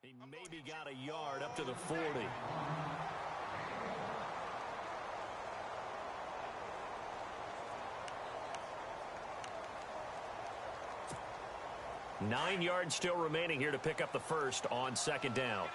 He maybe got a yard up to the 40. 9 yards still remaining here to pick up the first on second down.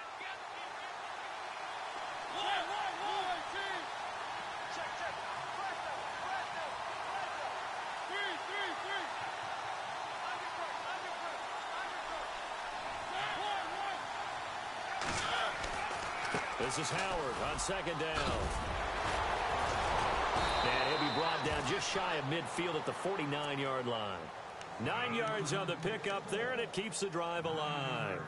This is Howard on second down. And he'll be brought down just shy of midfield at the 49-yard line. 9 yards on the pickup there, and it keeps the drive alive.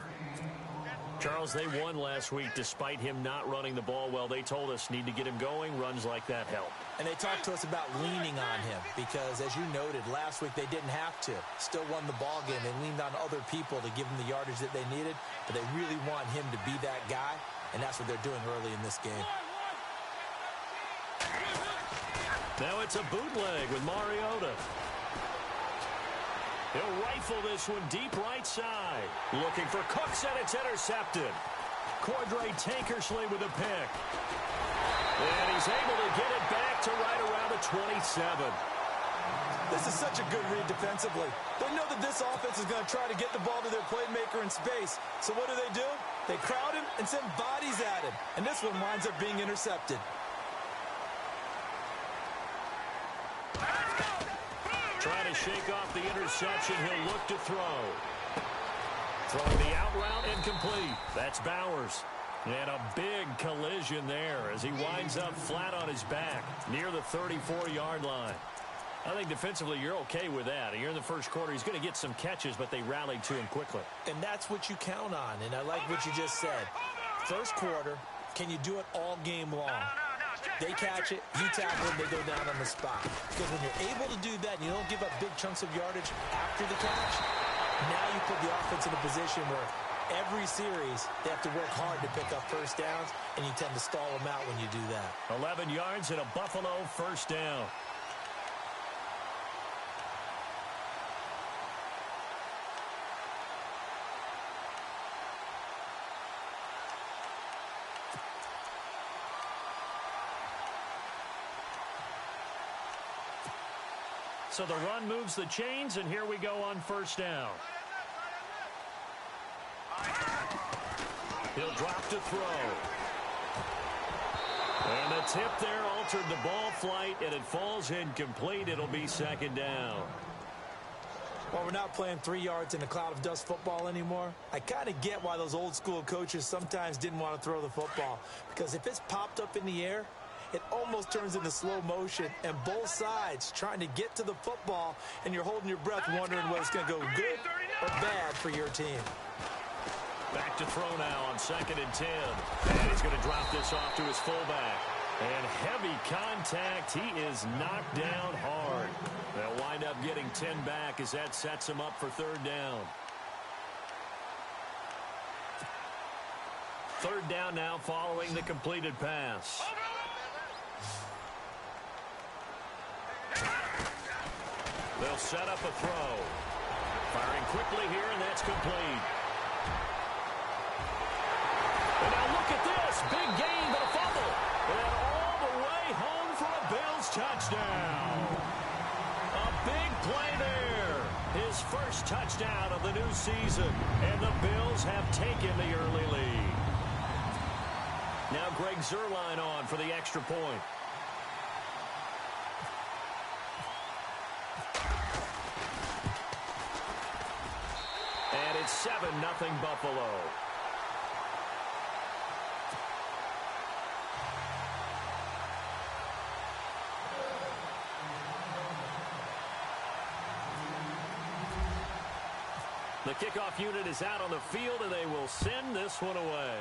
Charles, they won last week despite him not running the ball well. They told us need to get him going. Runs like that help. And they talked to us about leaning on him because, as you noted, last week they didn't have to. Still won the ball game. They leaned on other people to give them the yardage that they needed, but they really want him to be that guy, and that's what they're doing early in this game. Now it's a bootleg with Mariota. He'll rifle this one deep right side. Looking for Cooks, and it's intercepted. Cordray Tankersley with a pick. And he's able to get it back to right around the 27. This is such a good read defensively. They know that this offense is going to try to get the ball to their playmaker in space. So what do? They crowd him and send bodies at him. And this one winds up being intercepted. Trying to shake off the interception. He'll look to throw. Throwing the out route, incomplete. That's Bowers. And a big collision there as he winds up flat on his back near the 34-yard line. I think defensively you're okay with that. Here in the first quarter, he's going to get some catches, but they rallied to him quickly. And that's what you count on, and I like what you just said. First quarter, can you do it all game long? They catch it, you tackle them, they go down on the spot. Because when you're able to do that and you don't give up big chunks of yardage after the catch, now you put the offense in a position where every series they have to work hard to pick up first downs, and you tend to stall them out when you do that. 11 yards and a Buffalo first down. So the run moves the chains, and here we go on first down. He'll drop to throw. And the tip there altered the ball flight, and it falls incomplete. It'll be second down. Well, we're not playing 3 yards in a cloud of dust football anymore. I kind of get why those old school coaches sometimes didn't want to throw the football. Because if it's popped up in the air, it almost turns into slow motion, and both sides trying to get to the football, and you're holding your breath wondering whether it's going to go good or bad for your team. Back to throw now on 2nd and 10. And he's going to drop this off to his fullback. And heavy contact. He is knocked down hard. They'll wind up getting 10 back as that sets him up for third down. Third down now following the completed pass. They'll set up a throw. Firing quickly here, and that's complete. And now look at this. Big gain, but a fumble. And all the way home for a Bills touchdown. A big play there. His first touchdown of the new season. And the Bills have taken the early lead. Now Greg Zuerlein on for the extra point. And it's 7-0 Buffalo. The kickoff unit is out on the field, and they will send this one away.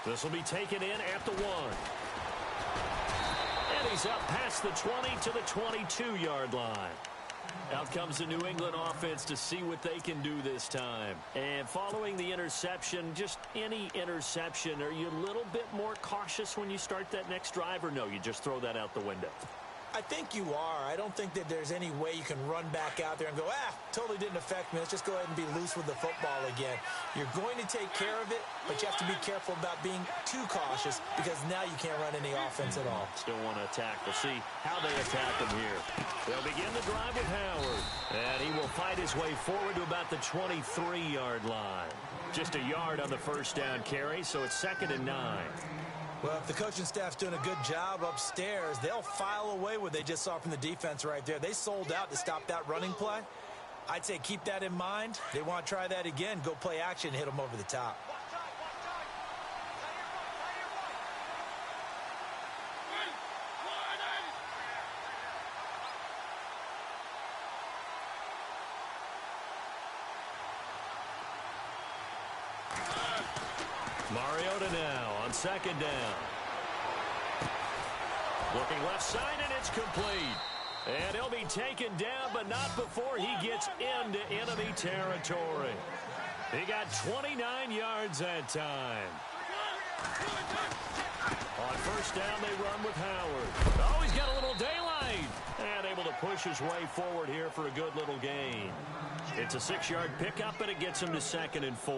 This will be taken in at the 1. And he's up past the 20 to the 22-yard line. Out comes the New England offense to see what they can do this time. And following the interception, just any interception, are you a little bit more cautious when you start that next drive, or no, you just throw that out the window? I think you are. I don't think that there's any way you can run back out there and go, totally didn't affect me. Let's just go ahead and be loose with the football again. You're going to take care of it, but you have to be careful about being too cautious because now you can't run any offense at all. Still want to attack. We'll see how they attack him here. They'll begin the drive with Howard, and he will fight his way forward to about the 23-yard line. Just a yard on the first down carry, so it's 2nd and 9. Well, if the coaching staff's doing a good job upstairs, they'll file away what they just saw from the defense right there. They sold out to stop that running play. I'd say keep that in mind. They want to try that again, go play action, hit them over the top. Mariota now on 2nd down. Looking left side, and it's complete. And he'll be taken down, but not before he gets into enemy territory. He got 29 yards that time. On first down, they run with Howard. Oh, he's got a little daylight. And able to push his way forward here for a good little gain. It's a 6-yard pickup, and it gets him to 2nd and 4.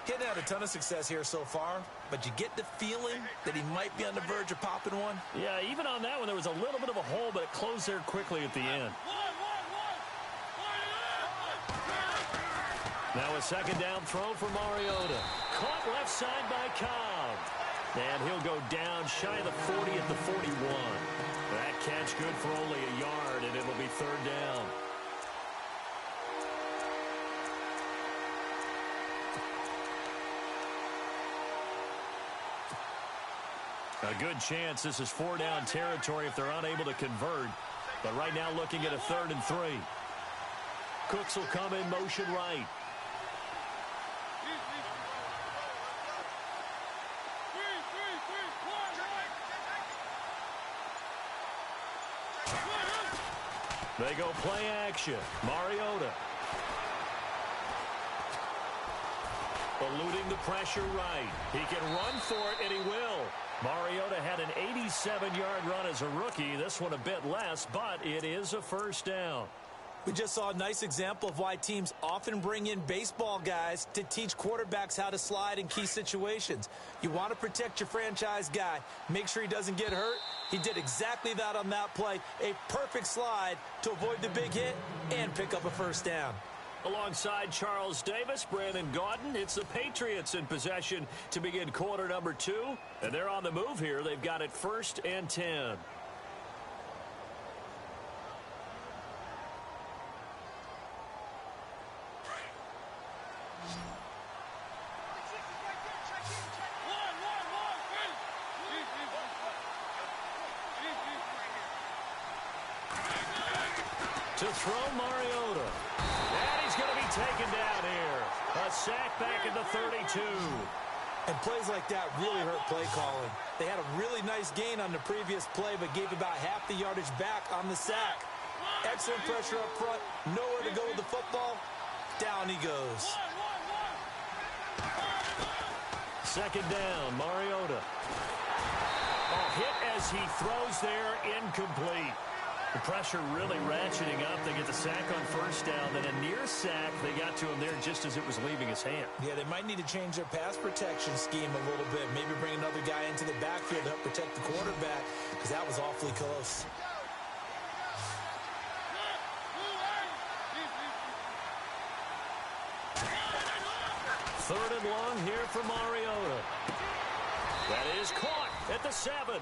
Getting had a ton of success here so far, but you get the feeling that he might be on the verge of popping one. Yeah, even on that one, there was a little bit of a hole, but it closed there quickly at the end. Now a 2nd down throw for Mariota. Caught left side by Cobb. And he'll go down shy of the 40 at the 41. That catch good for only a yard, and it'll be 3rd down. A good chance this is 4-down territory if they're unable to convert. But right now looking at a 3rd and 3. Cooks will come in motion right. They go play action. Mariota. Eluding the pressure right. He can run for it, and he will. Mariota had an 87-yard run as a rookie. This one a bit less, but it is a 1st down. We just saw a nice example of why teams often bring in baseball guys to teach quarterbacks how to slide in key situations. You want to protect your franchise guy. Make sure he doesn't get hurt. He did exactly that on that play. A perfect slide to avoid the big hit and pick up a 1st down. Alongside Charles Davis, Brandon Gaudin, it's the Patriots in possession to begin quarter number 2. And they're on the move here. They've got it 1st and 10. To throw Mariota. And he's going to be taken down here. A sack back at the 32. And plays like that really hurt play calling. They had a really nice gain on the previous play, but gave about half the yardage back on the sack. Excellent pressure up front. Nowhere to go with the football. Down he goes. 2nd down, Mariota. A hit as he throws there, incomplete. The pressure really ratcheting up. They get the sack on 1st down. Then a near sack. They got to him there just as it was leaving his hand. Yeah, they might need to change their pass protection scheme a little bit. Maybe bring another guy into the backfield to help protect the quarterback, because that was awfully close. Third and long here for Mariota. That is caught at the 7.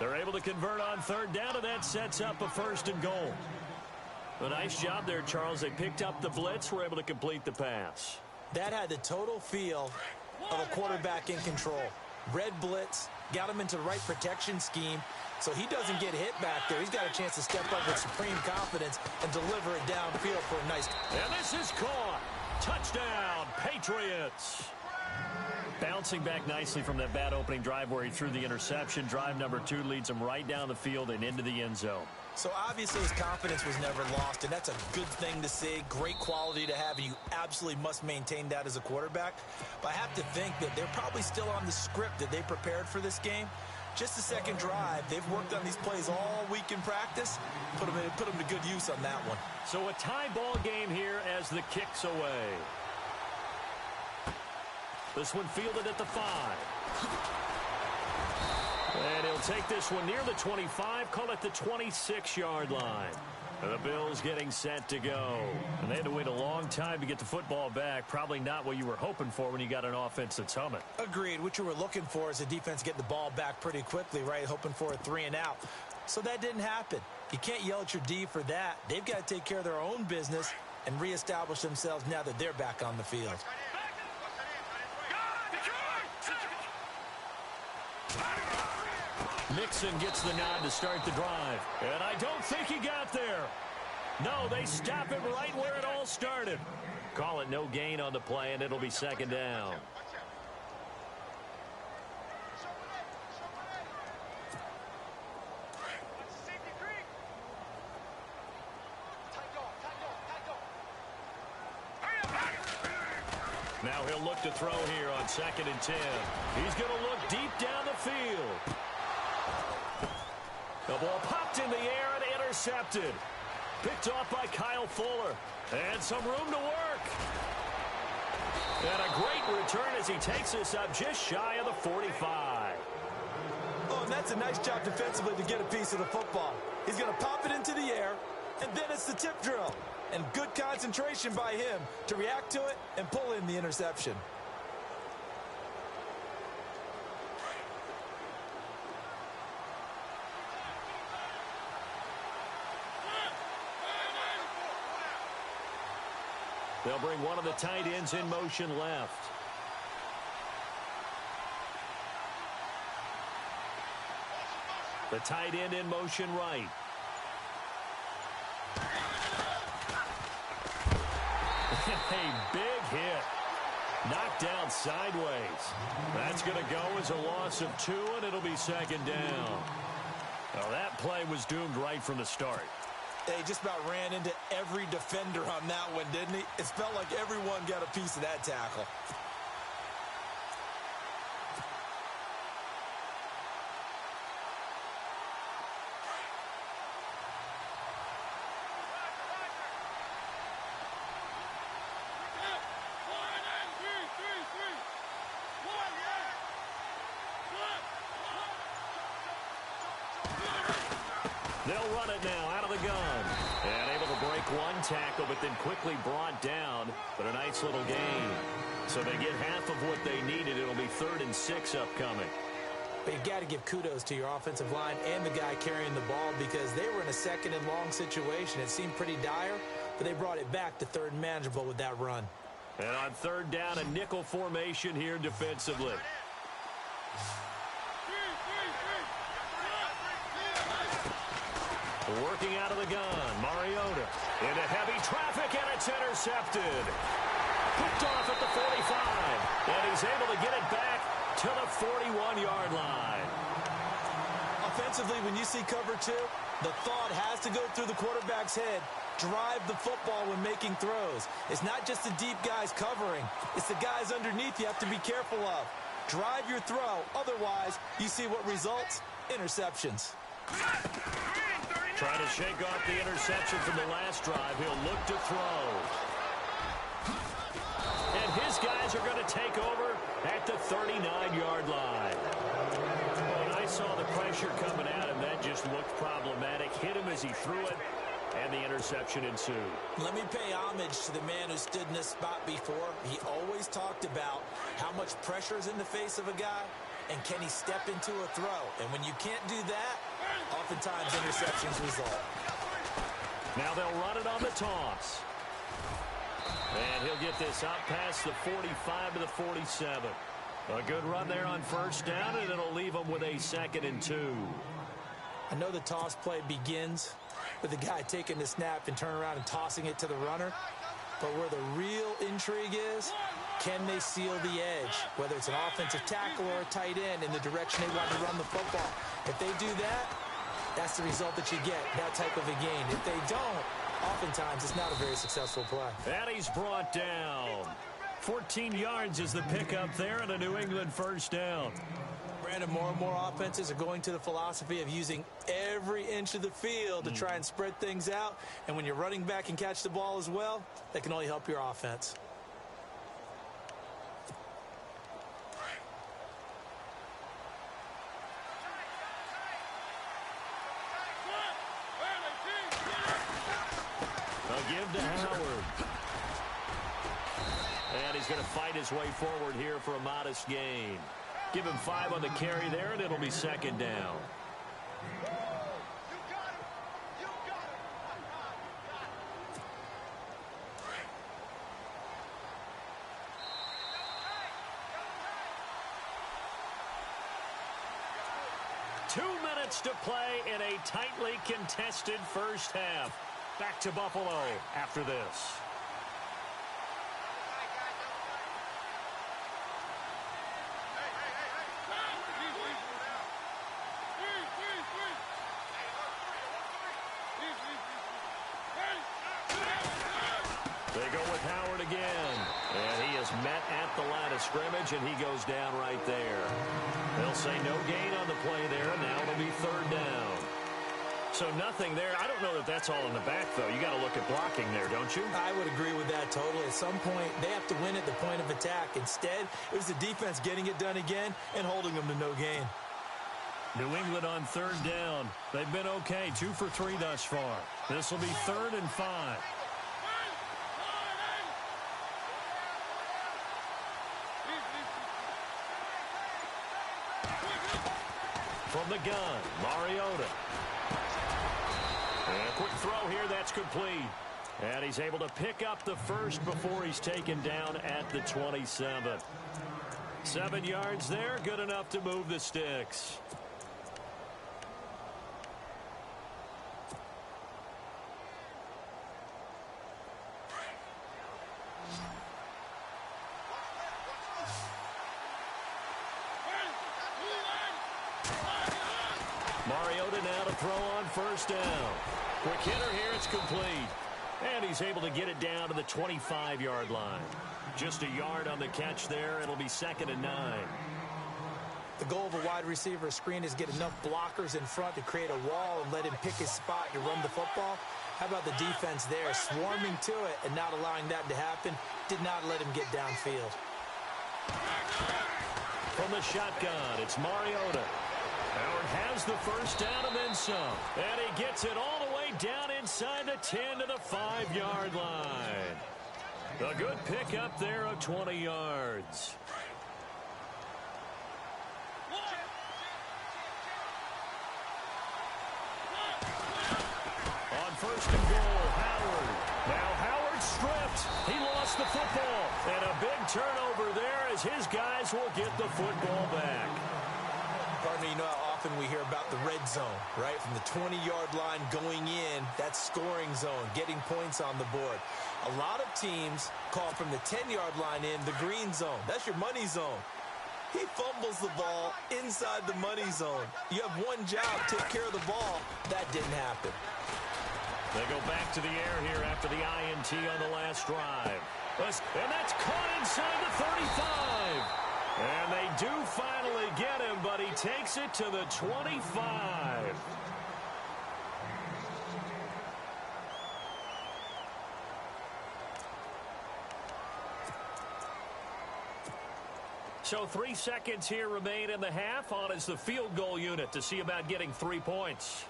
They're able to convert on 3rd down, and that sets up a 1st and goal. A nice job there, Charles. They picked up the blitz, were able to complete the pass. That had the total feel of a quarterback in control. Red blitz, got him into the right protection scheme, so he doesn't get hit back there. He's got a chance to step up with supreme confidence and deliver it downfield for a nice... And this is caught. Touchdown, Patriots. Bouncing back nicely from that bad opening drive where he threw the interception. Drive number 2 leads him right down the field and into the end zone. So obviously his confidence was never lost, and that's a good thing to see. Great quality to have, and you absolutely must maintain that as a quarterback. But I have to think that they're probably still on the script that they prepared for this game. Just the second drive. They've worked on these plays all week in practice. Put them to good use on that one. So a tie ball game here as the kick's away. This one fielded at the 5. And he'll take this one near the 25, call it the 26-yard line. The Bills getting set to go. And they had to wait a long time to get the football back. Probably not what you were hoping for when you got an offense that's humming. Agreed. What you were looking for is a defense getting the ball back pretty quickly, right? Hoping for a 3 and out. So that didn't happen. You can't yell at your D for that. They've got to take care of their own business and reestablish themselves now that they're back on the field. Mixon gets the nod to start the drive. And I don't think he got there. No, they stop it right where it all started. Call it no gain on the play, and it'll be second down. Now he'll look to throw here on 2nd and 10. He's going to look deep down the field. The ball popped in the air and intercepted. Picked off by Kyle Fuller. And some room to work. And a great return as he takes this up just shy of the 45. Oh, and that's a nice job defensively to get a piece of the football. He's going to pop it into the air, and then it's the tip drill. And good concentration by him to react to it and pull in the interception. They'll bring one of the tight ends in motion left. The tight end in motion right. A big hit. Knocked down sideways. That's going to go as a loss of 2, and it'll be second down. Well, that play was doomed right from the start. He just about ran into every defender on that one, didn't he? It felt like everyone got a piece of that tackle. They'll run it now out of the gun. And able to break one tackle, but then quickly brought down. But a nice little gain. So they get half of what they needed. It'll be 3rd and 6 upcoming. But you've got to give kudos to your offensive line and the guy carrying the ball because they were in a 2nd and long situation. It seemed pretty dire, but they brought it back to 3rd and manageable with that run. And on 3rd down, a nickel formation here defensively. Working out of the gun, Mariota into heavy traffic, and it's intercepted. Picked off at the 45, and he's able to get it back to the 41-yard line. Offensively, when you see cover 2, the thought has to go through the quarterback's head. Drive the football when making throws. It's not just the deep guys covering. It's the guys underneath you have to be careful of. Drive your throw. Otherwise, you see what results? Interceptions. Trying to shake off the interception from the last drive. He'll look to throw. And his guys are going to take over at the 39-yard line. When I saw the pressure coming at him, that just looked problematic. Hit him as he threw it, and the interception ensued. Let me pay homage to the man who stood in this spot before. He always talked about how much pressure is in the face of a guy, and can he step into a throw? And when you can't do that, oftentimes interceptions result. Now they'll run it on the toss. And he'll get this out past the 45 to the 47. A good run there on 1st down, and it'll leave him with a 2nd and 2. I know the toss play begins with the guy taking the snap and turning around and tossing it to the runner. But where the real intrigue is, can they seal the edge, whether it's an offensive tackle or a tight end, in the direction they want to run the football? If they do that, that's the result that you get, that type of a gain. If they don't, oftentimes it's not a very successful play. And he's brought down. 14 yards is the pickup there, and a New England 1st down. Brandon, more and more offenses are going to the philosophy of using every inch of the field to try and spread things out. And when you're running back and catch the ball as well, that can only help your offense. A give to Howard. And he's going to fight his way forward here for a modest gain. Give him 5 on the carry there, and it'll be second down. Two minutes to play in a tightly contested first half. Back to Buffalo after this. They go with Howard again. And he is met at the line of scrimmage, and he goes down right there. They'll say no gain on the play there, and now it'll be third down. So nothing there. I don't know that that's all in the back, though. You got to look at blocking there, don't you? I would agree with that totally. At some point, they have to win at the point of attack. Instead, it was the defense getting it done again and holding them to no gain. New England on third down. They've been okay, 2 for 3 thus far. This will be 3rd and 5. From the gun, Mariota. And a quick throw here, that's complete. And he's able to pick up the first before he's taken down at the 27. 7 yards there, good enough to move the sticks. Mariota now to throw on first down. Quick hitter here, it's complete. And he's able to get it down to the 25-yard line. Just a yard on the catch there. It'll be 2nd and 9. The goal of a wide receiver screen is get enough blockers in front to create a wall and let him pick his spot to run the football. How about the defense there, swarming to it and not allowing that to happen? Did not let him get downfield. From the shotgun, it's Mariota. Howard has the first down and then some. And he gets it all the way down inside the 10 to the 5-yard line. A good pickup there of 20 yards. On first and goal, Howard. Now Howard stripped. He lost the football. And a big turnover there as his guys will get the football back. Pardon me, you know how often we hear about the red zone, right? From the 20-yard line going in, that's scoring zone, getting points on the board. A lot of teams call from the 10-yard line in the green zone. That's your money zone. He fumbles the ball inside the money zone. You have one job, take care of the ball. That didn't happen. They go back to the air here after the INT on the last drive. And that's caught inside the 35. And they do finally get him, but he takes it to the 25. So 3 seconds here remain in the half. On is the field goal unit to see about getting 3 points.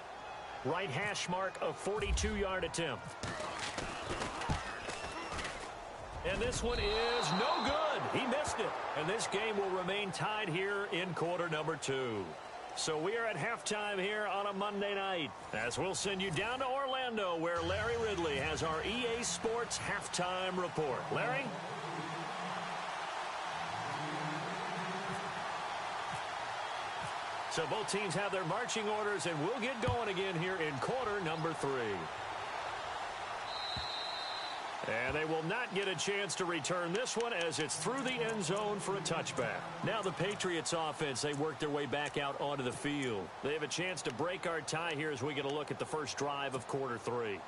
Right hash mark, a 42-yard attempt. And this one is no good. He missed it. And this game will remain tied here in quarter number 2. So we are at halftime here on a Monday night, as we'll send you down to Orlando, where Larry Ridley has our EA Sports halftime report. Larry? So both teams have their marching orders, and we'll get going again here in quarter number 3. And they will not get a chance to return this one as it's through the end zone for a touchback. Now the Patriots offense, they work their way back out onto the field. They have a chance to break our tie here as we get a look at the first drive of quarter 3.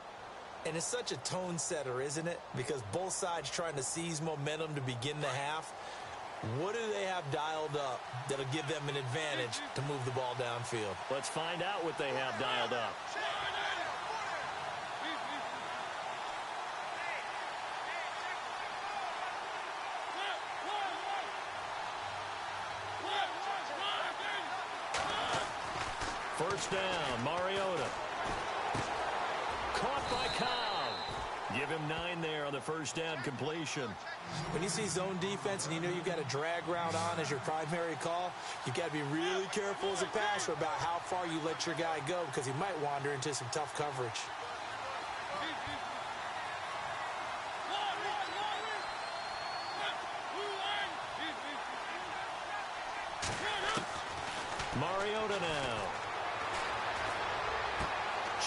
And it's such a tone setter, isn't it? Because both sides trying to seize momentum to begin the half. What do they have dialed up that'll give them an advantage to move the ball downfield? Let's find out what they have dialed up. First down, Mariota. Caught by Cobb. Give him 9 there on the first down completion. When you see zone defense and you know you've got a drag route on as your primary call, you've got to be really careful as a passer about how far you let your guy go because he might wander into some tough coverage. Mariota now.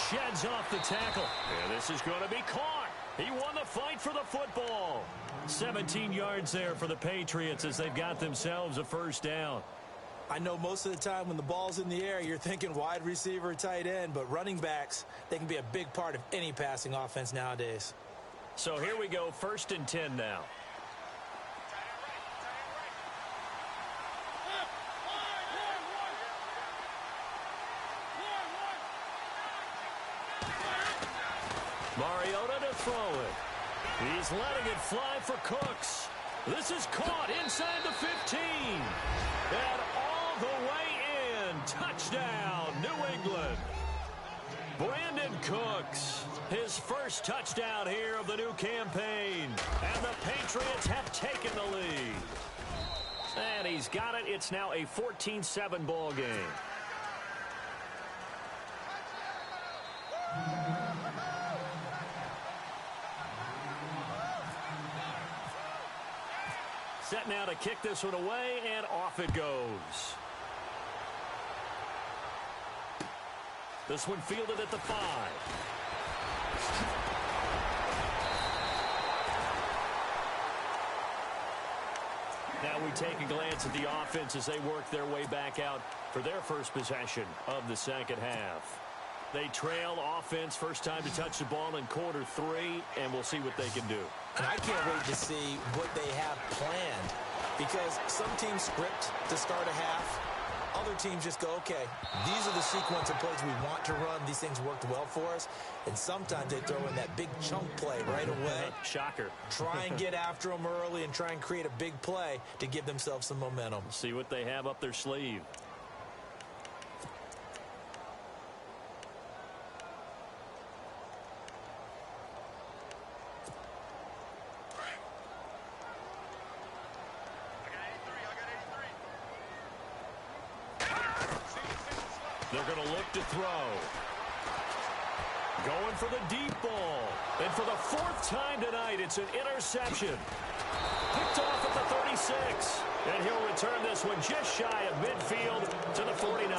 Sheds off the tackle. And this is going to be caught. He won the fight for the football. 17 yards there for the Patriots as they've got themselves a first down. I know most of the time when the ball's in the air, you're thinking wide receiver, tight end, but running backs, they can be a big part of any passing offense nowadays. So here we go, 1st and 10 now. Mariota to throw it. He's letting it fly for Cooks. This is caught inside the 15. And all the way in. Touchdown, New England. Brandon Cooks, his first touchdown here of the new campaign. And the Patriots have taken the lead. And he's got it. It's now a 14-7 ball game. Set now to kick this one away, and off it goes. This one fielded at the 5. Now we take a glance at the offense as they work their way back out for their first possession of the second half. They trail offense, first time to touch the ball in quarter 3, and we'll see what they can do. And I can't wait to see what they have planned because some teams script to start a half. Other teams just go, okay, these are the sequence of plays we want to run. These things worked well for us. And sometimes they throw in that big chunk play right away. Shocker. Try and get after them early and try and create a big play to give themselves some momentum. See what they have up their sleeve. They're going to look to throw. Going for the deep ball. And for the 4th time tonight, it's an interception. Picked off at the 36. And he'll return this one just shy of midfield to the 49.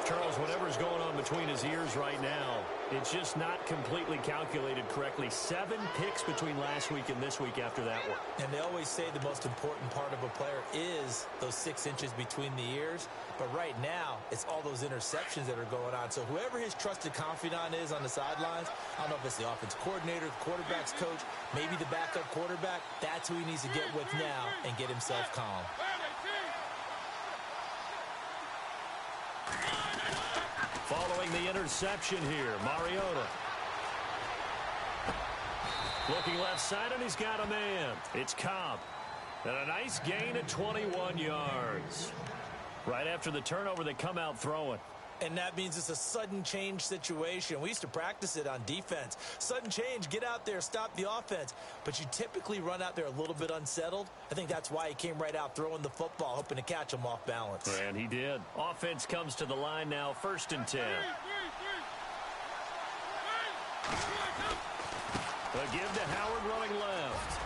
Charles, whatever's going on between his ears right now, it's just not completely calculated correctly. 7 picks between last week and this week after that one. And they always say the most important part of a player is those 6 inches between the ears. But right now, it's all those interceptions that are going on. So whoever his trusted confidant is on the sidelines, I don't know if it's the offense coordinator, the quarterback's coach, maybe the backup quarterback, that's who he needs to get with now and get himself calm. Following the interception here, Mariota. Looking left side, and he's got a man. It's Cobb. And a nice gain at 21 yards. Right after the turnover, they come out throwing. And that means it's a sudden change situation. We used to practice it on defense. Sudden change, get out there, stop the offense. But you typically run out there a little bit unsettled. I think that's why he came right out throwing the football, hoping to catch him off balance. And he did. Offense comes to the line now, 1st and 10. A give to Howard running left.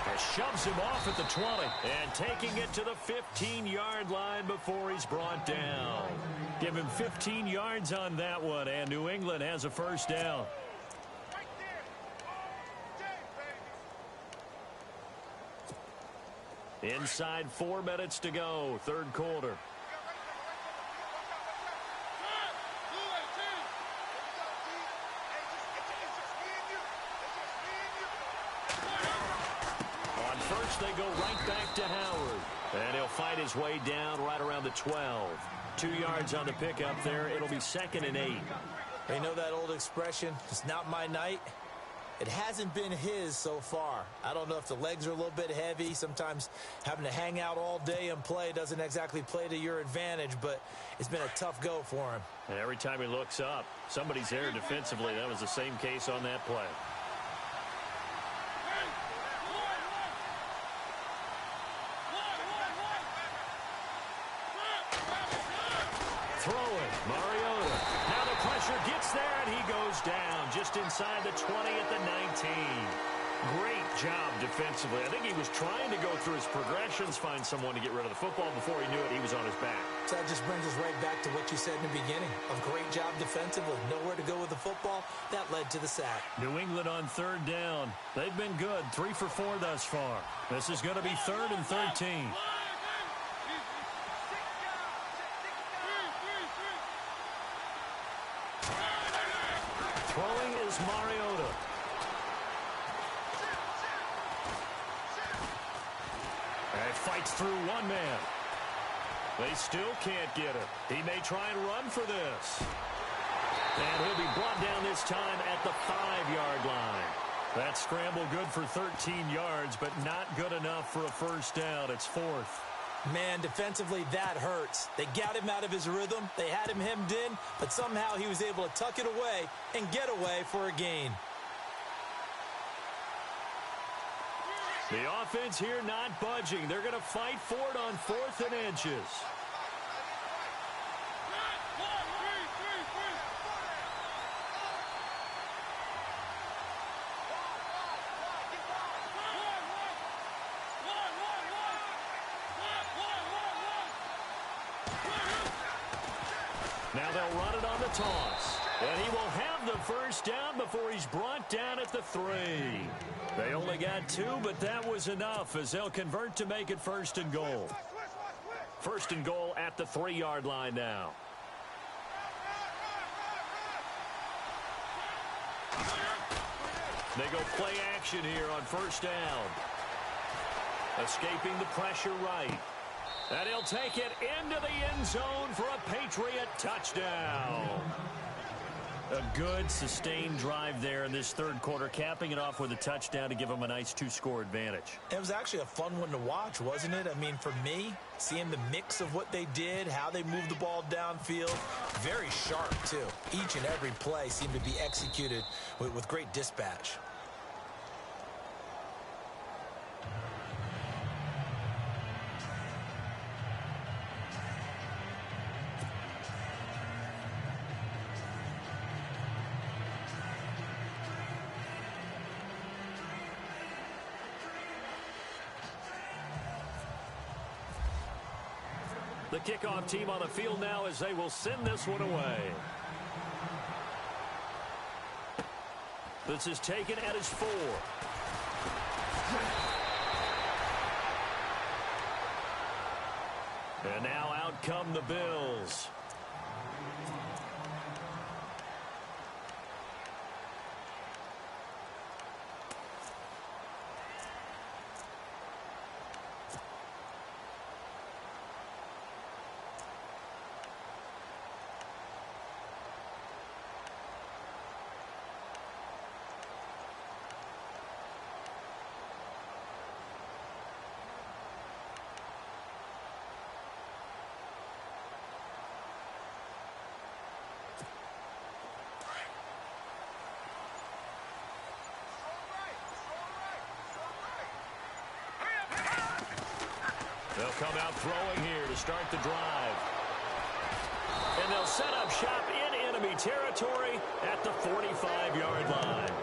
And shoves him off at the 20. And taking it to the 15-yard line before he's brought down. Give him 15 yards on that one, and New England has a first down. Inside 4 minutes to go, 3rd quarter. catch. They go right back to Howard. And he'll fight his way down right around the 12. 2 yards on the pickup there. It'll be 2nd and 8. You know that old expression, it's not my night? It hasn't been his so far. I don't know if the legs are a little bit heavy. Sometimes having to hang out all day and play doesn't exactly play to your advantage, but it's been a tough go for him. And every time he looks up, somebody's there defensively. That was the same case on that play. Throwing, Mariota. Now the pressure gets there, and he goes down just inside the 20 at the 19. Great job defensively. I think he was trying to go through his progressions, find someone to get rid of the football. Before he knew it, he was on his back. So that just brings us right back to what you said in the beginning. A great job defensively. Nowhere to go with the football. That led to the sack. New England on 3rd down. They've been good. 3 for 4 thus far. This is going to be 3rd and 13. Throwing is Mariota. And fights through one man. They still can't get it. He may try and run for this. And he'll be brought down this time at the 5-yard line. That scramble good for 13 yards, but not good enough for a first down. It's 4th. Man, defensively, that hurts. They got him out of his rhythm. They had him hemmed in, but somehow he was able to tuck it away and get away for a gain. The offense here not budging. They're going to fight for it on 4th and inches. Now they'll run it on the toss. And he will have the first down before he's brought down at the 3. They only got 2, but that was enough as they'll convert to make it 1st and goal. 1st and goal at the 3-yard line now. They go play action here on 1st down. Escaping the pressure right. And he'll take it into the end zone for a Patriot touchdown. A good, sustained drive there in this 3rd quarter, capping it off with a touchdown to give them a nice 2-score advantage. It was actually a fun one to watch, wasn't it? I mean, for me, seeing the mix of what they did, how they moved the ball downfield, very sharp, too. Each and every play seemed to be executed with great dispatch. The kickoff team on the field now as they will send this one away. This is taken at his 4. And now out come the Bills. They'll come out throwing here to start the drive. And they'll set up shop in enemy territory at the 45-yard line.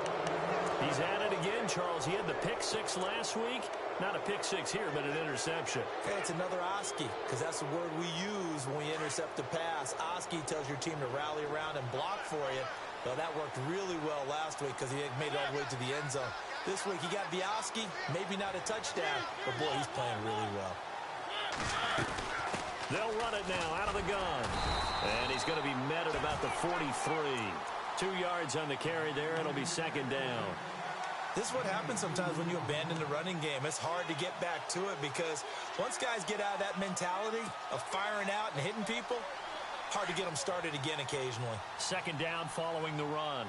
He's at it again, Charles. He had the pick 6 last week. Not a pick 6 here, but an interception. Hey, it's another Oski, because that's the word we use when we intercept the pass. Oski tells your team to rally around and block for you. Well, that worked really well last week because he made it all the way to the end zone. This week, he got the Oski, maybe not a touchdown, but boy, he's playing really well. They'll run it now out of the gun. And he's going to be met at about the 43. 2 yards on the carry there. It'll be 2nd down. This is what happens sometimes when you abandon the running game. It's hard to get back to it because once guys get out of that mentality of firing out and hitting people, hard to get them started again occasionally. Second down following the run.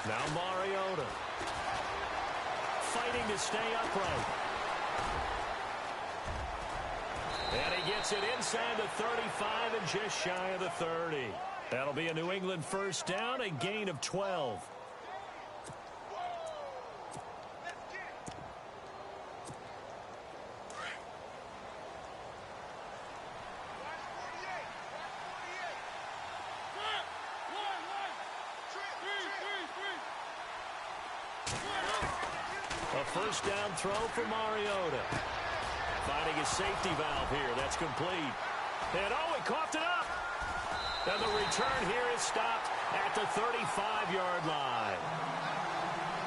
Now Mariota. Fighting to stay upright. And he gets it inside the 35 and just shy of the 30. That'll be a New England first down, a gain of 12. A first down throw for Mariota. Finding his safety valve here. That's complete. And he coughed it up. And the return here is stopped at the 35-yard line.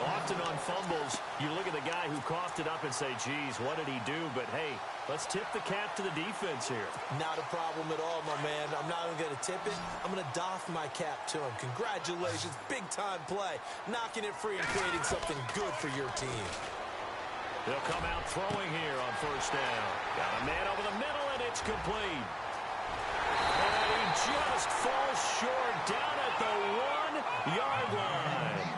Often on fumbles, you look at the guy who coughed it up and say, geez, what did he do? But, hey, let's tip the cap to the defense here. Not a problem at all, my man. I'm not even going to tip it. I'm going to doff my cap to him. Congratulations. Big-time play. Knocking it free and creating something good for your team. They'll come out throwing here on first down. Got a man over the middle, and it's complete. And he just falls short down at the 1-yard line.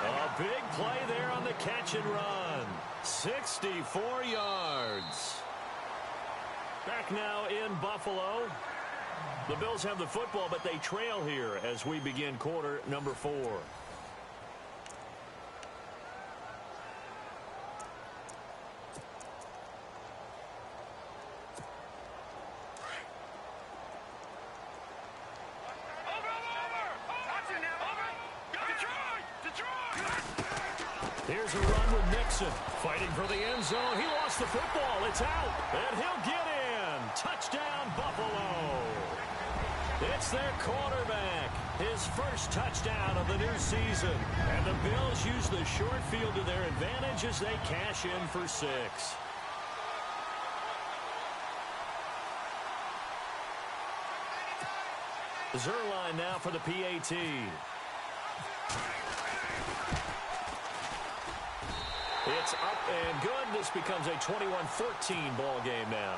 A big play there on the catch and run. 64 yards. Back now in Buffalo. The Bills have the football, but they trail here as we begin quarter number 4. Here's a run with Nixon. Fighting for the end zone. He lost the football. It's out. And he'll get in. Touchdown, Buffalo. It's their quarterback. His first touchdown of the new season. And the Bills use the short field to their advantage as they cash in for 6. Zerline now for the PAT. It's up and good. This becomes a 21-14 ball game now.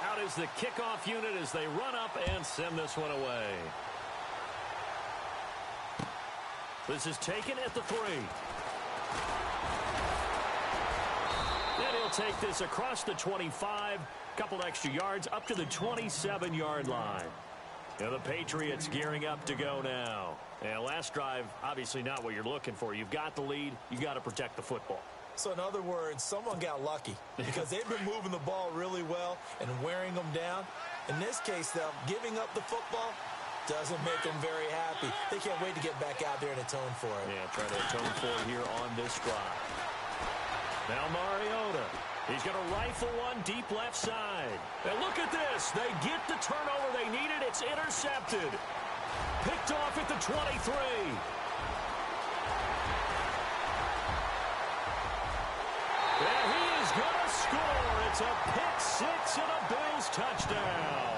Out is the kickoff unit as they run up and send this one away. This is taken at the 3. And he'll take this across the 25. Couple extra yards up to the 27-yard line. And the Patriots gearing up to go now. And last drive, obviously not what you're looking for. You've got the lead. You got to protect the football. So in other words, someone got lucky because they've been moving the ball really well and wearing them down. In this case, though, giving up the football doesn't make them very happy. They can't wait to get back out there and atone for it. Yeah, try to atone for it here on this drive. Now Mariota. He's going to rifle one deep left side. And look at this. They get the turnover they needed. It's intercepted. Picked off at the 23. And he is going to score. It's a pick 6 and a Bills touchdown.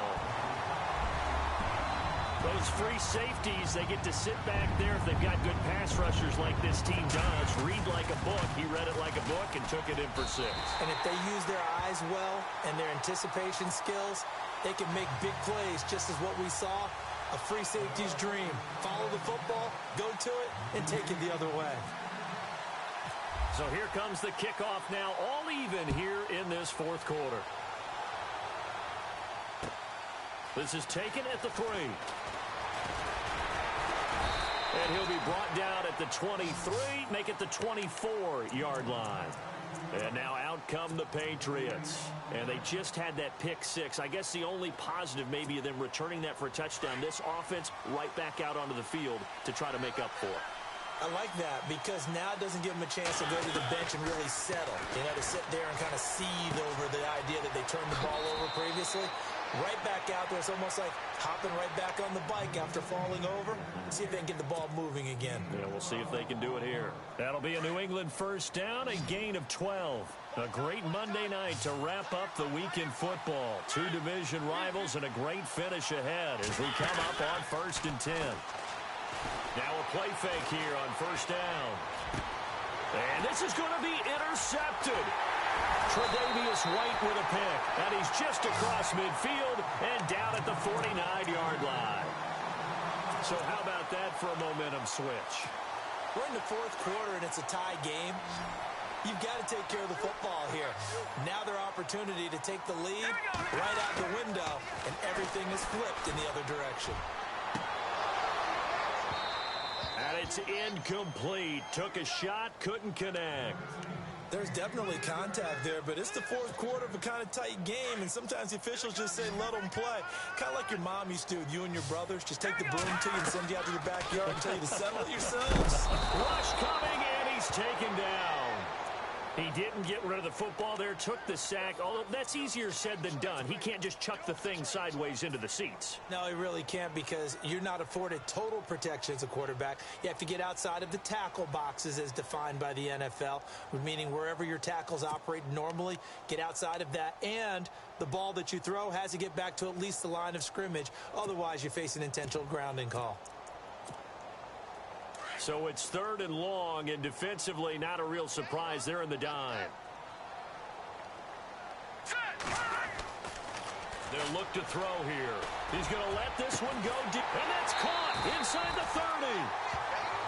Those free safeties, they get to sit back there if they've got good pass rushers like this team does. Read like a book. He read it like a book and took it in for 6. And if they use their eyes well and their anticipation skills, they can make big plays, just as what we saw. A free safety's dream. Follow the football, go to it, and take it the other way. So here comes the kickoff now, all even here in this fourth quarter. This is taken at the 3. And he'll be brought down at the 23, make it the 24-yard line. And now out come the Patriots. And they just had that pick 6. I guess the only positive maybe of them returning that for a touchdown. This offense right back out onto the field to try to make up for it. I like that because now it doesn't give them a chance to go to the bench and really settle. You know, to sit there and kind of seethe over the idea that they turned the ball over previously. right back out there. It's almost like hopping right back on the bike after falling over. See if they can get the ball moving again. Yeah, we'll see if they can do it here. That'll be a New England first down, a gain of 12. A great Monday night to wrap up the week in football. Two division rivals and a great finish ahead as we come up on 1st and 10. Now a play fake here on first down. And this is going to be intercepted. Tre'Davious White with a pick. And he's just across midfield and down at the 49-yard line. So how about that for a momentum switch? We're in the 4th quarter, and it's a tie game. You've got to take care of the football here. Now their opportunity to take the lead right out the window, and everything is flipped in the other direction. And it's incomplete. Took a shot, couldn't connect. There's definitely contact there, but it's the 4th quarter of a kind of tight game, and sometimes the officials just say, let them play. Kind of like your mom used to with you and your brothers. Just take the broom to you and send you out to your backyard and tell you to settle it yourselves. Rush coming, and he's taken down. He didn't get rid of the football there, took the sack, although that's easier said than done. He can't just chuck the thing sideways into the seats. No, he really can't, because you're not afforded total protection as a quarterback. You have to get outside of the tackle boxes as defined by the NFL, meaning wherever your tackles operate normally, get outside of that, and the ball that you throw has to get back to at least the line of scrimmage. Otherwise, you face an intentional grounding call. So it's 3rd and long, and defensively not a real surprise there in the dime. They'll look to throw here. He's going to let this one go deep, and that's caught inside the 30.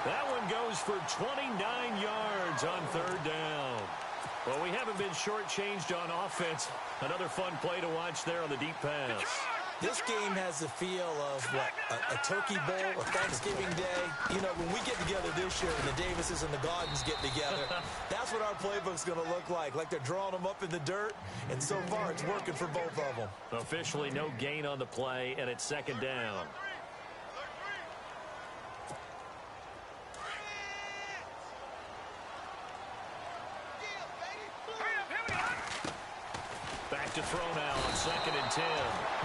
That one goes for 29 yards on 3rd down. Well, we haven't been shortchanged on offense. Another fun play to watch there on the deep pass. This game has the feel of, what, a turkey bowl, a Thanksgiving day. You know, when we get together this year and the Davises and the Gaudens get together, that's what our playbook's going to look like they're drawing them up in the dirt, and so far it's working for both of them. Officially no gain on the play, and it's 2nd down. Back to throw now on 2nd and 10.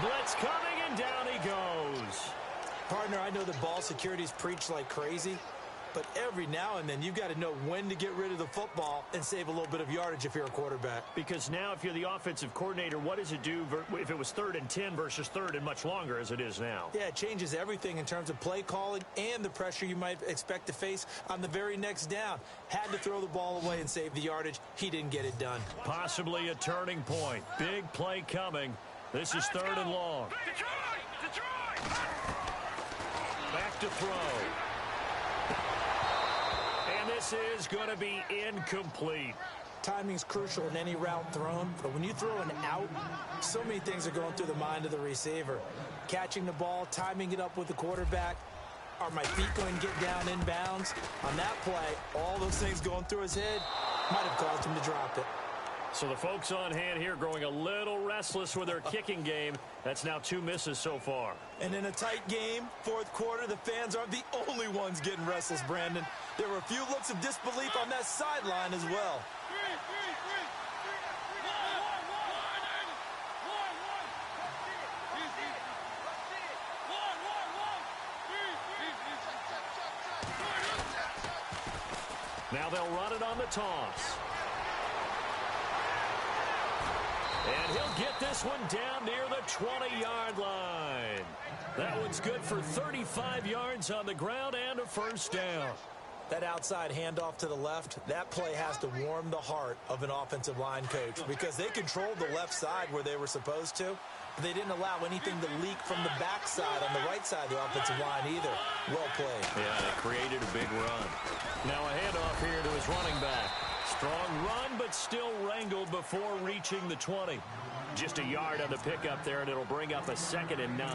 Blitz coming, and down he goes. Partner, I know that ball security's preached like crazy, but every now and then you've got to know when to get rid of the football and save a little bit of yardage if you're a quarterback. Because now if you're the offensive coordinator, what does it do if it was 3rd and 10 versus 3rd and much longer as it is now? Yeah, it changes everything in terms of play calling and the pressure you might expect to face on the very next down. Had to throw the ball away and save the yardage. He didn't get it done. Possibly a turning point. Big play coming. This is 3rd and long. Detroit! Back to throw. And this is going to be incomplete. Timing's crucial in any route thrown, but when you throw an out, so many things are going through the mind of the receiver. Catching the ball, timing it up with the quarterback. Are my feet going to get down inbounds? On that play, all those things going through his head might have caused him to drop it. So the folks on hand here growing a little restless with their kicking game. That's now 2 misses so far. And in a tight game, 4th quarter, the fans aren't the only ones getting restless, Brandon. There were a few looks of disbelief on that sideline as well. Now they'll run it on the toss. And he'll get this one down near the 20-yard line. That one's good for 35 yards on the ground and a first down. That outside handoff to the left, that play has to warm the heart of an offensive line coach because they controlled the left side where they were supposed to. They didn't allow anything to leak from the backside on the right side of the offensive line either. Well played. Yeah, they created a big run. Now a handoff here to his running back. Strong run, but still wrangled before reaching the 20. Just a yard on the pickup there, and it'll bring up a 2nd and 9.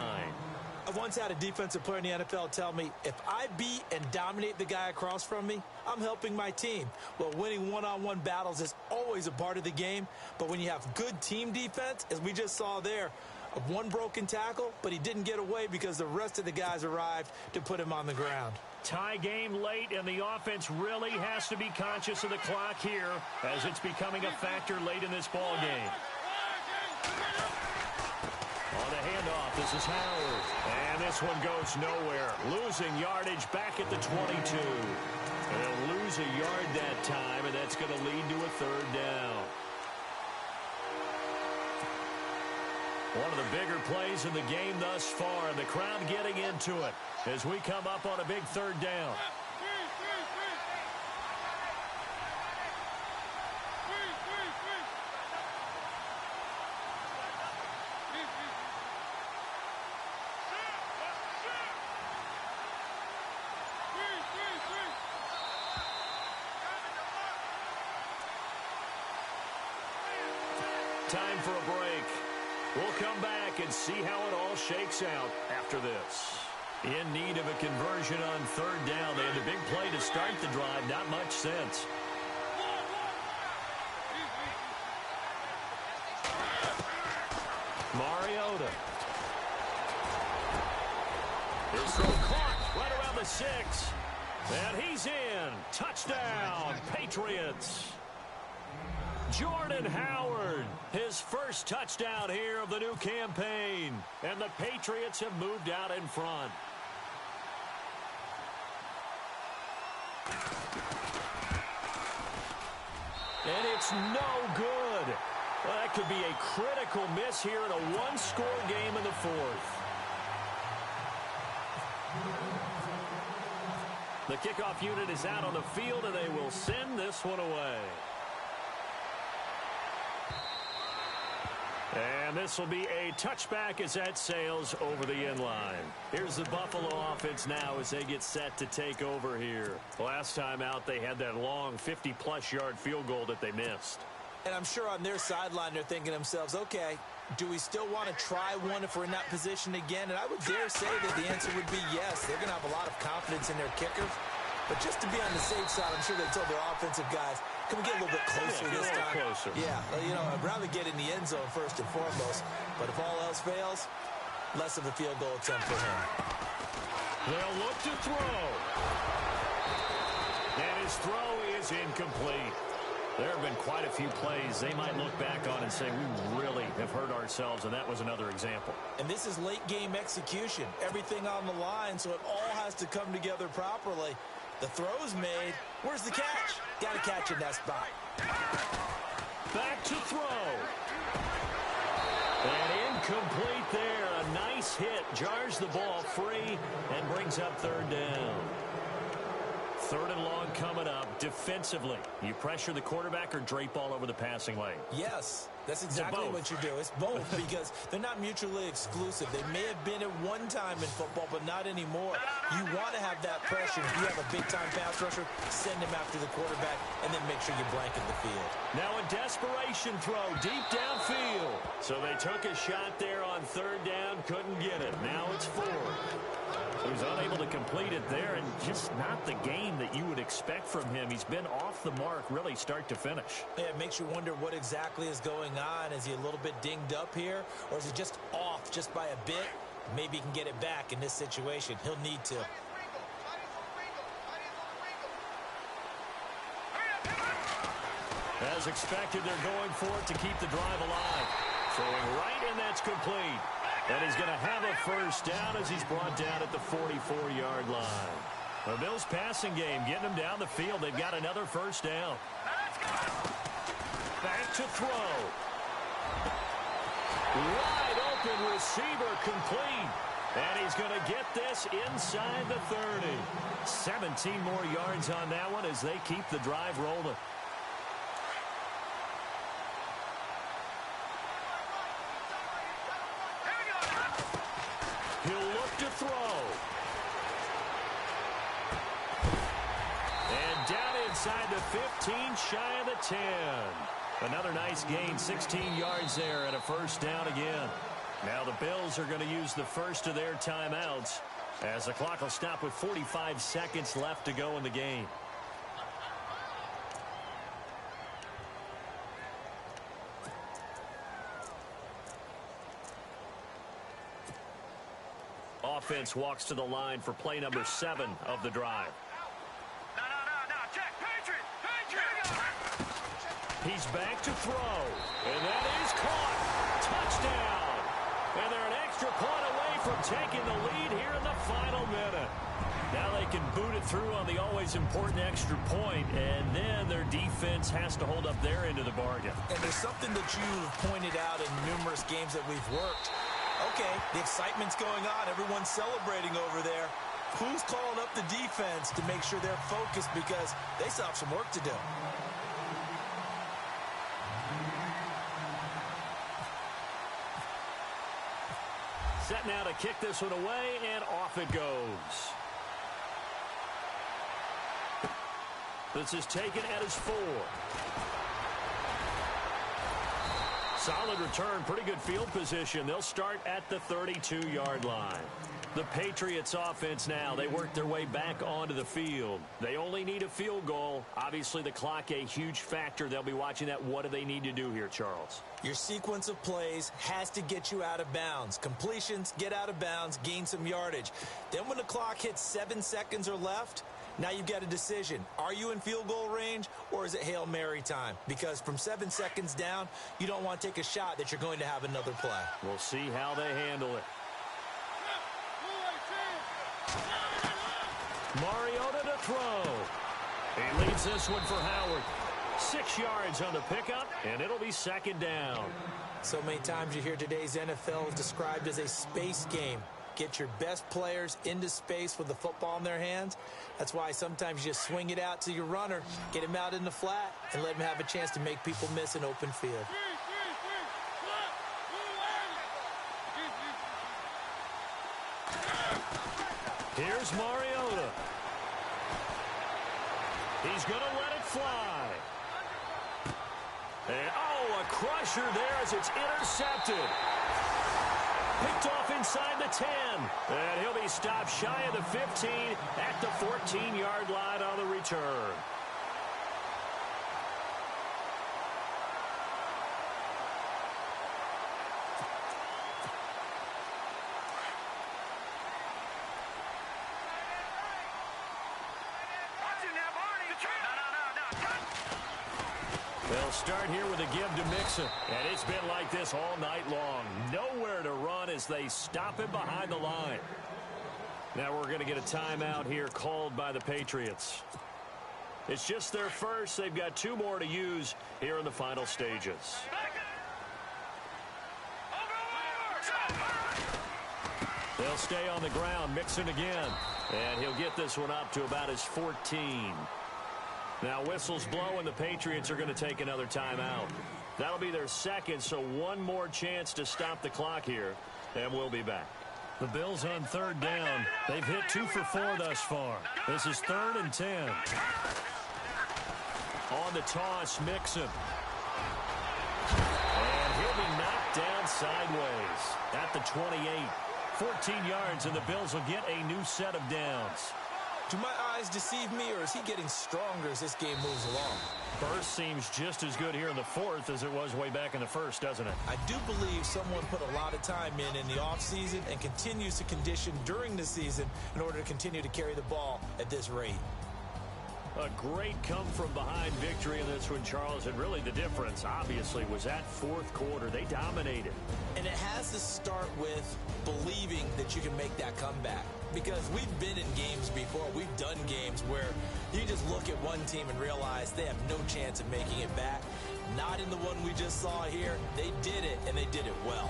I once had a defensive player in the NFL tell me, if I beat and dominate the guy across from me, I'm helping my team. Well, winning one-on-one battles is always a part of the game, but when you have good team defense, as we just saw there, of one broken tackle, but he didn't get away because the rest of the guys arrived to put him on the ground. Tie game late, and the offense really has to be conscious of the clock here as it's becoming a factor late in this ball game. On the This is Howard. And this one goes nowhere. Losing yardage back at the 22. They'll lose a yard that time, and that's going to lead to a third down. One of the bigger plays in the game thus far, and the crowd getting into it as we come up on a big third down. Time for a break. We'll come back and see how it all shakes out after this. In need of a conversion on third down. They had a big play to start the drive. Not much sense. Mariota. His throw caught right around the 6. And he's in. Touchdown, Patriots. Jordan Howard, his first touchdown here of the new campaign. And the Patriots have moved out in front. And it's no good. Well, that could be a critical miss here in a one-score game in the fourth. The kickoff unit is out on the field, and they will send this one away. And this will be a touchback as that sails over the end line. Here's the Buffalo offense now as they get set to take over here. Last time out, they had that long 50-plus yard field goal that they missed. And I'm sure on their sideline they're thinking to themselves, okay, do we still want to try one if we're in that position again? And I would dare say that the answer would be yes. They're going to have a lot of confidence in their kickers. But just to be on the safe side, I'm sure they told their offensive guys, can we get a little bit closer this time? Closer. Yeah, you know, I'd rather get in the end zone first and foremost. But if all else fails, less of a field goal attempt for him. They'll look to throw. And his throw is incomplete. There have been quite a few plays they might look back on and say, we really have hurt ourselves, and that was another example. And this is late-game execution. Everything on the line, so it all has to come together properly. The throw's made. Where's the catch? Got to catch in that spot. Back to throw. And incomplete there. A nice hit. Jars the ball free and brings up third down. Third and long coming up. Defensively, you pressure the quarterback or drape all over the passing lane? Yes, that's exactly what you do. It's both because they're not mutually exclusive. They may have been at one time in football, but not anymore. You want to have that pressure. If you have a big-time pass rusher, send him after the quarterback, and then make sure you blanket the field. Now a desperation throw deep downfield. So they took a shot there on third down, couldn't get it. Now it's fourth. He was unable to complete it there, and just not the game that you would expect from him. He's been off the mark really start to finish. Yeah, it makes you wonder what exactly is going on. Is he a little bit dinged up here, or is he just off just by a bit? Maybe he can get it back in this situation. He'll need to. As expected, they're going for it to keep the drive alive. Throwing right, and that's complete. And he's going to have a first down as he's brought down at the 44-yard line. The Bills' passing game getting them down the field. They've got another first down. Back to throw. Wide open receiver complete. And he's going to get this inside the 30. 17 more yards on that one as they keep the drive rolling. He'll look to throw. And down inside the 15, shy of the 10. Another nice gain, 16 yards there, and a first down again. Now the Bills are going to use the first of their timeouts as the clock will stop with 45 seconds left to go in the game. Offense walks to the line for play number 7 of the drive. No. Check. Patriot. He's back to throw. And that is caught. Touchdown. And they're an extra point away from taking the lead here in the final minute. Now they can boot it through on the always important extra point, and then their defense has to hold up their end of the bargain. And there's something that you've pointed out in numerous games that we've worked. Okay, the excitement's going on. Everyone's celebrating over there. Who's calling up the defense to make sure they're focused because they still have some work to do? Set now to kick this one away, and off it goes. This is taken at his 4. Solid return, pretty good field position. They'll start at the 32-yard line. The Patriots offense now, they work their way back onto the field. They only need a field goal. Obviously, the clock a huge factor. They'll be watching that. What do they need to do here, Charles? Your sequence of plays has to get you out of bounds. Completions, get out of bounds, gain some yardage. Then when the clock hits 7 seconds or left, now you've got a decision. Are you in field goal range, or is it Hail Mary time? Because from 7 seconds down, you don't want to take a shot that you're going to have another play. We'll see how they handle it. Mariota to throw. He leaves this one for Howard. 6 yards on the pickup, and it'll be second down. So many times you hear today's NFL is described as a space game. Get your best players into space with the football in their hands. That's why sometimes you just swing it out to your runner, get him out in the flat, and let him have a chance to make people miss an open field. Here's Mariota. He's going to let it fly. And, oh, a crusher there as it's intercepted. Picked off inside the 10. And he'll be stopped shy of the 15 at the 14-yard line on the return. They'll start here with a give to Mixon. And it's been like this all night long. Nowhere to run as they stop him behind the line. Now we're going to get a timeout here called by the Patriots. It's just their first. They've got 2 more to use here in the final stages. They'll stay on the ground. Mixon again. And he'll get this one up to about his 14. Now whistles blow, and the Patriots are going to take another timeout. That'll be their second, so one more chance to stop the clock here, and we'll be back. The Bills on third down. They've hit 2 for 4 thus far. This is 3rd and 10. On the toss, Mixon. And he'll be knocked down sideways at the 28. 14 yards, and the Bills will get a new set of downs. Do my eyes deceive me, or is he getting stronger as this game moves along? First seems just as good here in the 4th as it was way back in the 1st, doesn't it? I do believe someone put a lot of time in the offseason and continues to condition during the season in order to continue to carry the ball at this rate. A great come-from-behind victory in this one, Charles, and really the difference, obviously, was that 4th quarter. They dominated. And it has to start with believing that you can make that comeback. Because we've been in games before. We've done games where you just look at one team and realize they have no chance of making it back. Not in the one we just saw here. They did it, and they did it well.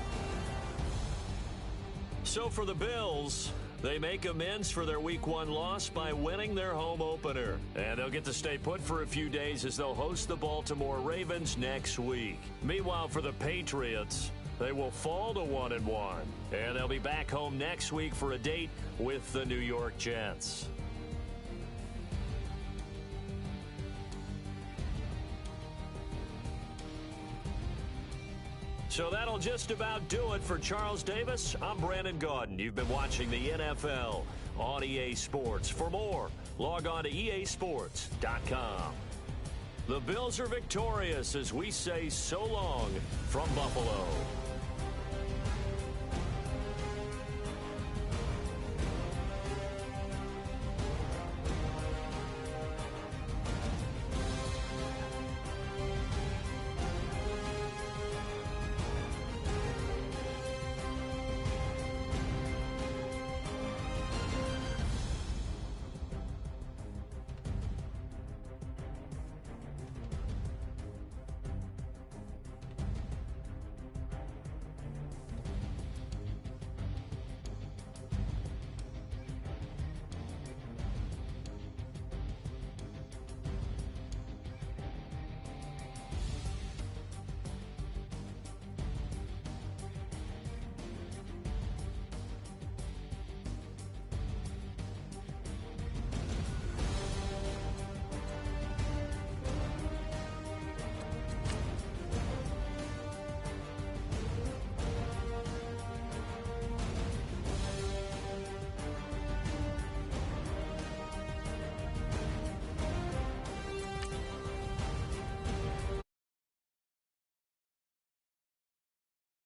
So for the Bills, they make amends for their Week 1 loss by winning their home opener. And they'll get to stay put for a few days as they'll host the Baltimore Ravens next week. Meanwhile, for the Patriots, they will fall to 1-1. And they'll be back home next week for a date with the New York Jets. So that'll just about do it for Charles Davis. I'm Brandon Gaudin. You've been watching the NFL on EA Sports. For more, log on to EASports.com. The Bills are victorious as we say so long from Buffalo.